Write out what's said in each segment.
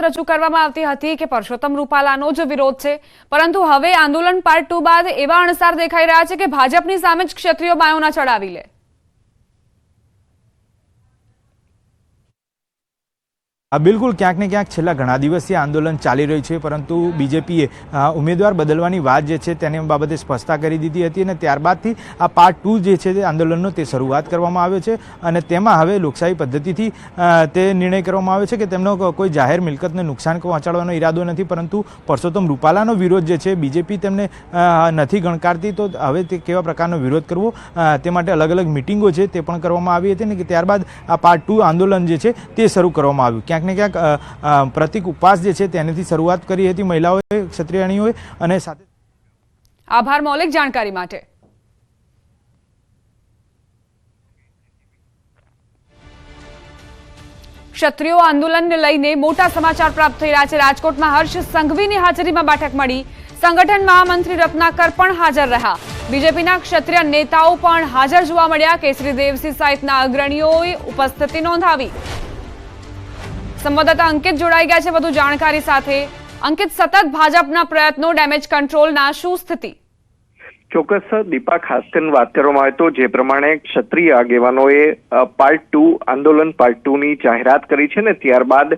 રજૂઆત રજૂ કરવામાં આવતી હતી કે પરસોત્તમ રૂપાલાનો જ વિરોધ છે, પરંતુ હવે આંદોલન પાર્ટ 2 બાદ એવા અણસાર દેખાઈ રહ્યા છે કે ભાજપની સામે જ ક્ષત્રિયો બાયોના ચડાવી લે। બિલકુલ ક્યાંક ને ક્યાંક છેલ્લા ઘણા દિવસથી આંદોલન ચાલી રહ્યું છે, પરંતુ બીજેપીએ ઉમેદવાર બદલવાની વાત જે છે તેની બાબતે સ્પષ્ટતા કરી દીધી હતી અને ત્યારબાદથી આ પાર્ટ 2 જે છે તે આંદોલનનો તે શરૂઆત કરવામાં આવ્યો છે અને તેમાં હવે લોકશાહી પદ્ધતિથી તે નિર્ણય કરવામાં આવ્યો છે કે તેમનો કોઈ જાહેર મિલકતને નુકસાન પહોંચાડવાનો ઈરાદો નથી, પરંતુ પરસોત્તમ રૂપાલાનો વિરોધ જે છે બીજેપી તેમને નથી ગણકારતી, તો હવે તે કેવા પ્રકારનો વિરોધ કરવો તે માટે અલગ અલગ મિટિંગો છે તે પણ કરવામાં આવી હતી અને ત્યારબાદ આ પાર્ટ 2 આંદોલન જે છે તે શરૂ કરવામાં આવ્યું। ક્યાંક ને ક્યાંક પ્રતિક ઉપવાસ જે છે તેનાથી શરૂઆત કરી હતી મહિલાઓએ, ક્ષત્રિયાણીઓએ અને સાથે। આભાર મૌલિક જાણકારી માટે। ક્ષત્રિયો આંદોલનને લઈને મોટા સમાચાર પ્રાપ્ત થઈ રહ્યા છે। રાજકોટમાં હર્ષ સંઘવીની હાજરીમાં બેઠક મળી। સંગઠન મહામંત્રી રત્નાકર પણ હાજર રહ્યા। બીજેપીના ક્ષત્રિય નેતાઓ પણ હાજર જોવા મળ્યા। કેસરી દેવસિંહ સહિતના અગ્રણીઓએ ઉપસ્થિતિ નોંધાવી। સંવાદદાતા અંકિત જોડાઈ ગયા છે વધુ જાણકારી સાથે। અંકિત, સતત ભાજપના પ્રયત્નો ડેમેજ કંટ્રોલના શું સ્થિતિ? ચોક્કસ દીપા, ખાસ કરીને વાત કરવામાં આવે તો જે પ્રમાણે ક્ષત્રિય આગેવાનોએ પાર્ટ 2 આંદોલન પાર્ટ 2 ની જાહેરાત કરી છે ને ત્યારબાદ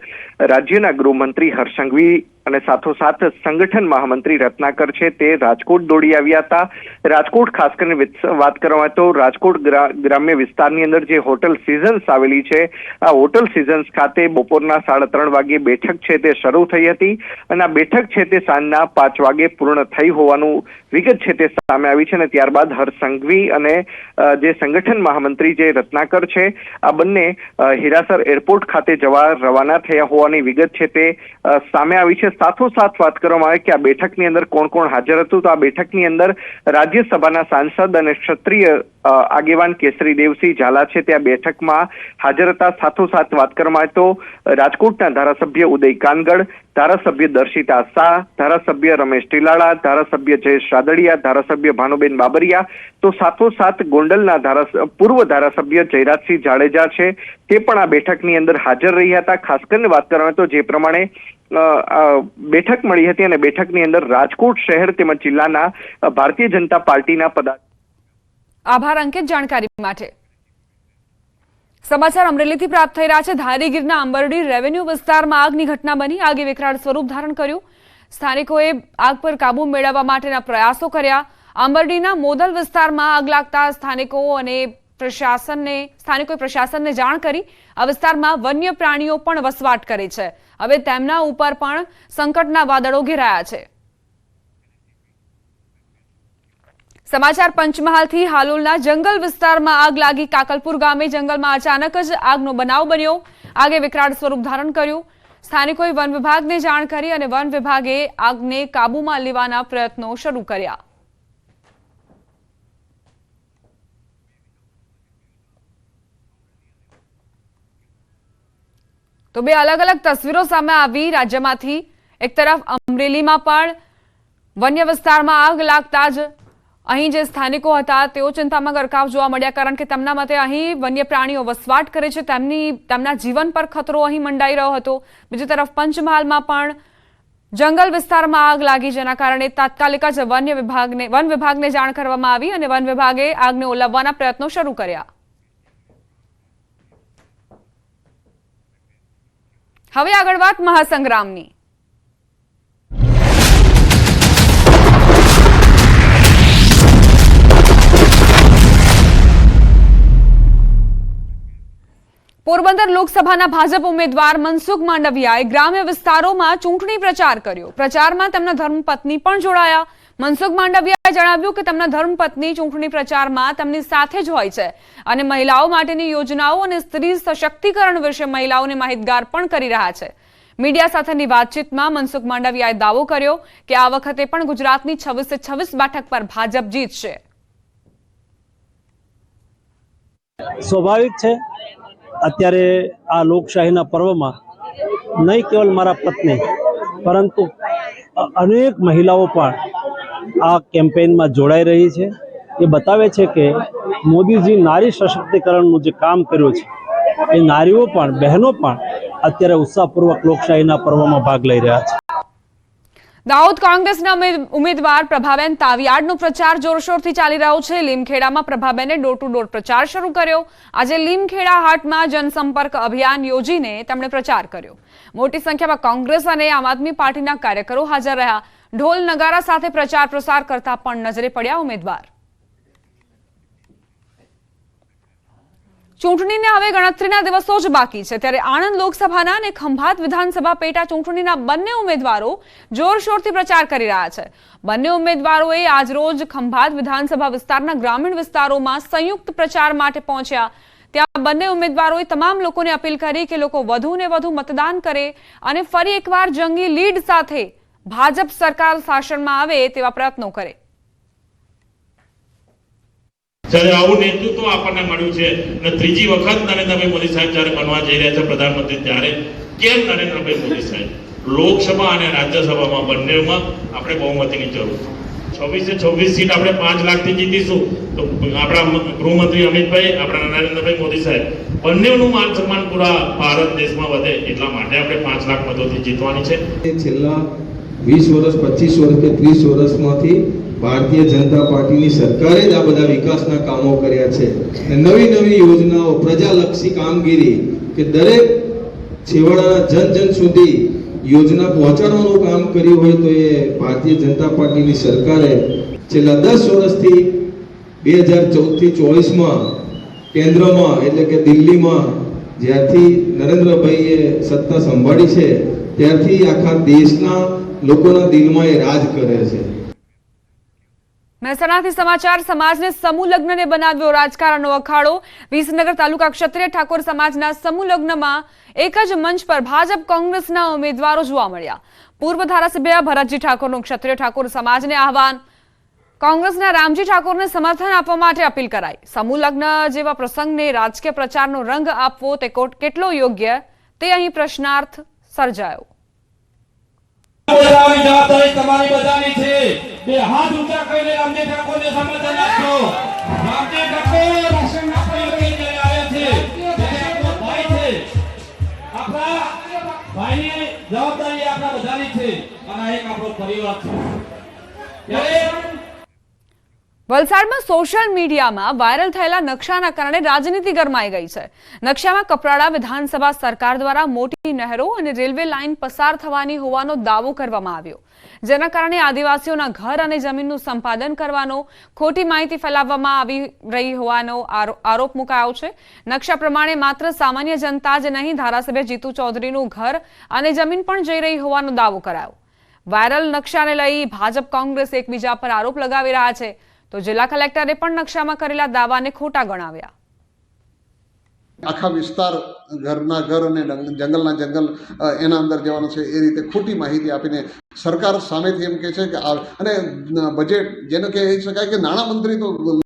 રાજ્યના ગૃહમંત્રી હર્ષ સંઘવી અને સાથોસાથ સંગઠન મહામંત્રી રત્નાકર છે તે રાજકોટ દોડી આવ્યા હતા। રાજકોટ ખાસ કરીને વાત કરવામાં આવે તો રાજકોટ ગ્રામ્ય વિસ્તારની અંદર જે હોટલ સિઝન્સ આવેલી છે આ હોટલ સિઝન્સ ખાતે બપોરના 3:30 વાગે બેઠક છે તે શરૂ થઈ હતી અને આ બેઠક છે તે સાંજના 5 વાગે પૂર્ણ થઈ હોવાનું વિગત છે તે સામે આવી છે અને ત્યારબાદ હર્ષ સંઘવી અને જે સંગઠન મહામંત્રી જે રત્નાકર છે આ બંને હીરાસર એરપોર્ટ ખાતે જવા રવાના થયા હોવાની વિગત છે તે સામે આવી છે। સાથોસાથ વાત કરવામાં આવે કે આ બેઠકની અંદર કોણ કોણ હાજર હતું, તો આ બેઠકની અંદર રાજ્યસભાના સાંસદ અને ક્ષત્રિય આગેવાન કેસરી દેવસિંહ ઝાલા છે તે આ બેઠકમાં હાજર હતા। સાથોસાથ વાત કરવામાં આવે તો રાજકોટના ધારાસભ્ય ઉદય કાનગડ, ધારાસભ્ય દર્શિતા શાહ, ધારાસભ્ય રમેશ ટીલાળા, ધારાસભ્ય જયેશ રાદડિયા, ધારાસભ્ય ભાનુબેન બાબરિયા, તો સાથોસાથ ગોંડલના પૂર્વ ધારાસભ્ય જયરાજસિંહ જાડેજા છે તે પણ આ બેઠકની અંદર હાજર રહ્યા હતા। ખાસ કરીને વાત કરવામાં આવે તો જે પ્રમાણે બેઠક મળી હતી અને બેઠકની અંદર રાજકોટ શહેર તેમજ જિલ્લાના ભારતીય જનતા પાર્ટીના આભાર અંકિત જાણકારી માટે। સમાચાર અમરેલીથી પ્રાપ્ત થઈ રહ્યા છે। ધારીગીરના આંબરડી રેવન્યુ વિસ્તારમાં આગની ઘટના બની। આગે વિકરાળ સ્વરૂપ ધારણ કર્યું। સ્થાનિકોએ આગ પર કાબુ મેળવવા માટેના પ્રયાસો કર્યા। આંબરડીના મોદલ વિસ્તારમાં આગ લાગતા સ્થાનિકોએ પ્રશાસનને જાણ કરી। આ વિસ્તારમાં વન્ય પ્રાણીઓ પણ વસવાટ કરે છે। હવે તેમના ઉપર પણ સંકટના વાદળો ઘેરાયા છે। સમાચાર પંચમહાલથી હાલોલના જંગલ વિસ્તારમાં આગ લાગી। કાકલપુર ગામે જંગલમાં અચાનક જ આગનો બનાવ બન્યો। આગે વિકરાળ સ્વરૂપ ધારણ કર્યું। સ્થાનિકોએ વન વિભાગને જાણ કરી અને વન વિભાગે આગને કાબૂમાં લેવાના પ્રયત્નો શરૂ કર્યા। તો બે અલગ અલગ તસવીરો સામે આવી રાજ્યમાંથી। એક તરફ અમરેલીમાં પણ વન્ય વિસ્તારમાં આગ લાગતા જ અહીં જે સ્થાનિકો હતા તેઓ ચિંતામાં ગરકાવ જોવા મળ્યા, કારણ કે તેમના મતે અહીં વન્ય પ્રાણીઓ વસવાટ કરે છે, તેમના જીવન પર ખતરો અહીં મંડાઈ રહ્યો હતો। બીજી તરફ પંચમહાલમાં પણ જંગલ વિસ્તારમાં આગ લાગી, જેના કારણે તાત્કાલિક જ વન વિભાગને જાણ કરવામાં આવી અને વન વિભાગે આગને ઓલવવાના પ્રયત્નો શરૂ કર્યા। હવે આગળ વાત મહાસંગ્રામની। પોરબંદર લોકસભાના ભાજપ ઉમેદવાર મનસુખ માંડવિયાએ ગ્રામ્ય વિસ્તારોમાં ચૂંટણી પ્રચાર કર્યો। પ્રચારમાં તેમના ધર્મપત્ની પણ જોડાયા। મનસુખ માંડવિયાએ જણાવ્યું કે તેમના ધર્મપત્ની ચૂંટણી પ્રચારમાં તેમની સાથે જ હોય છે અને મહિલાઓ માટેની યોજનાઓ અને સ્ત્રી સશક્તિકરણ વિશે મહિલાઓને માહિતગાર પણ કરી રહ્યા છે। મીડિયા સાથેની વાતચીતમાં મનસુખ માંડવિયાએ દાવો કર્યો કે આ વખતે પણ ગુજરાતની 26 બેઠક પર ભાજપ જીતશે। સ્વાભાવિક છે અત્યારે આ લોકશાહીના પર્વમાં નહીં કેવલ મારા પત્ની પરંતુ અનેક મહિલાઓ પણ આ કેમ્પેઇનમાં જોડાઈ રહી છે। એ બતાવે છે કે મોદીજી નારી સશક્તિકરણનું જે કામ કર્યું છે એ નારીઓ પણ, બહેનો પણ અત્યારે ઉત્સાહપૂર્વક લોકશાહીના પર્વમાં ભાગ લઈ રહ્યા છે. દાહોદ કોંગ્રેસના ઉમેદવાર પ્રભાબેન તાવિયાડનો પ્રચાર જોરશોરથી ચાલી રહ્યો છે. લીમખેડામાં પ્રભાબેને ડોર ટુ ડોર પ્રચાર શરૂ કર્યો. આજે લીમખેડા હાટમાં જનસંપર્ક અભિયાન યોજીને તેમણે પ્રચાર કર્યો. મોટી સંખ્યામાં કોંગ્રેસ અને આમ આદમી પાર્ટીના કાર્યકરો હાજર રહ્યા. ઢોલ નગારા સાથે પ્રચાર પ્રસાર કરતા પણ નજરે પડ્યા ઉમેદવાર. ચૂંટણીને હવે ગણતરીના દિવસો જ બાકી છે, ત્યારે આણંદ લોકસભાના અને ખંભાત વિધાનસભા પેટા ચૂંટણીના બંને ઉમેદવારો જોરશોરથી પ્રચાર કરી રહ્યા છે. બંને ઉમેદવારોએ આજરોજ ખંભાત વિધાનસભા વિસ્તારના ગ્રામીણ વિસ્તારોમાં સંયુક્ત પ્રચાર માટે પહોંચ્યા. ત્યાં બંને ઉમેદવારોએ તમામ લોકોને અપીલ કરી કે લોકો વધુને વધુ મતદાન કરે અને ફરી એકવાર જંગી લીડ સાથે ભાજપ સરકાર શાસનમાં આવે તેવા પ્રયત્નો કરે. જ્યારે આવું નેતૃત્વ આપણને મળ્યું છે અને ત્રીજી વખત નરેન્દ્રભાઈ મોદી સાહેબ જ્યારે બનવા જઈ રહ્યા છે પ્રધાનમંત્રી, ત્યારે કેમ નરેન્દ્રભાઈ મોદી સાહેબ લોકસભા અને રાજ્યસભામાં બંનેમાં આપણે બહુમતીની જરૂર છે. 26 સીટ આપણે 5 લાખથી જીતીશું તો આપણા ગૃહમંત્રી અમિતભાઈ, આપણા નરેન્દ્રભાઈ મોદી સાહેબ બંનેનું માન સન્માન પૂરા ભારત દેશમાં વધે એટલા માટે આપણે 5 લાખ મતોથી જીતવાની છે. છેલ્લા 20 વર્ષ 25 વર્ષ કે 30 વર્ષમાંથી ભારતીય જનતા પાર્ટીની સરકારે જ આ બધા વિકાસના કામો કર્યા છે. નવી નવી યોજનાઓ, પ્રજાલક્ષી કામગીરી કે દરેક છેવાડાના જન સુધી યોજના પહોંચાડવાનું કામ કર્યું હોય તો એ ભારતીય જનતા પાર્ટીની સરકારે છેલ્લા 10 વર્ષથી 2014 થી 24માં કેન્દ્રમાં એટલે કે દિલ્હીમાં જ્યારથી નરેન્દ્રભાઈએ સત્તા સંભાળી છે ત્યારથી આખા દેશના લોકોના દિલમાં એ રાજ કરે છે. મહેસાણાથી સમાચાર. સમાજને સમૂહ લગ્નને બનાવ્યો રાજકારણનો અખાડો. વિસનગર તાલુકા ક્ષત્રિય ઠાકોર સમાજના સમૂહ લગ્નમાં એક જ મંચ પર ભાજપ કોંગ્રેસના ઉમેદવારો જોવા મળ્યા. પૂર્વ ધારાસભ્ય ભરતજી ઠાકોરનું ક્ષત્રિય ઠાકોર સમાજને આહવાન. કોંગ્રેસના રામજી ઠાકોરને સમર્થન આપવા માટે અપીલ કરાઈ. સમૂહ લગ્ન જેવા પ્રસંગને રાજકીય પ્રચારનો રંગ આપવો તે કેટલો યોગ્ય તે અહીં પ્રશ્નાર્થ સર્જાયો. જવાબદારી તમારી બધાની છે. બે હાથ ઊંચા કરીને રામજી ઠાકોરને સમર્થન આપજો. રામજી ઠાકોર રાષ્ટ્રના પરિવાર લઈ આવ્યા છે. આપણો ભાઈ છે. આપણા ભાઈની જવાબદારી આપણા બધાની છે અને એક આપણો પરિવાર છે. વલસાડમાં સોશિયલ મીડિયામાં વાયરલ થયેલા નકશાના કારણે રાજનીતિ ગરમાઈ ગઈ છે. નકશામાં કપરાડા વિધાનસભા સરકાર દ્વારા મોટી નહેરો અને રેલવે લાઇન પસાર થવાની હોવાનો દાવો કરવામાં આવ્યો, જેના કારણે આદિવાસીઓના ઘર અને જમીનનું સંપાદન કરવાનો ખોટી માહિતી ફેલાવવામાં આવી રહી હોવાનો આરોપ મુકાયો છે. નકશા પ્રમાણે માત્ર સામાન્ય જનતા જ નહીં, ધારાસભ્ય જીતુ ચૌધરીનું ઘર અને જમીન પણ જઈ રહી હોવાનો દાવો કરાયો. વાયરલ નકશાને લઈ ભાજપ કોંગ્રેસ એકબીજા પર આરોપ લગાવી રહ્યા છે, તો જિલ્લા કલેક્ટરે પણ નકશામાં કરેલા દાવાને ખોટા ગણાવ્યા. આખા વિસ્તાર ઘરના ઘર અને જંગલના જંગલ એના અંદર જવાનું છે એ રીતે ખોટી માહિતી આપીને સરકાર સામેથી એમ કહે છે કે અને બજેટ જેને કહી શકાય કે નાણામંત્રી તો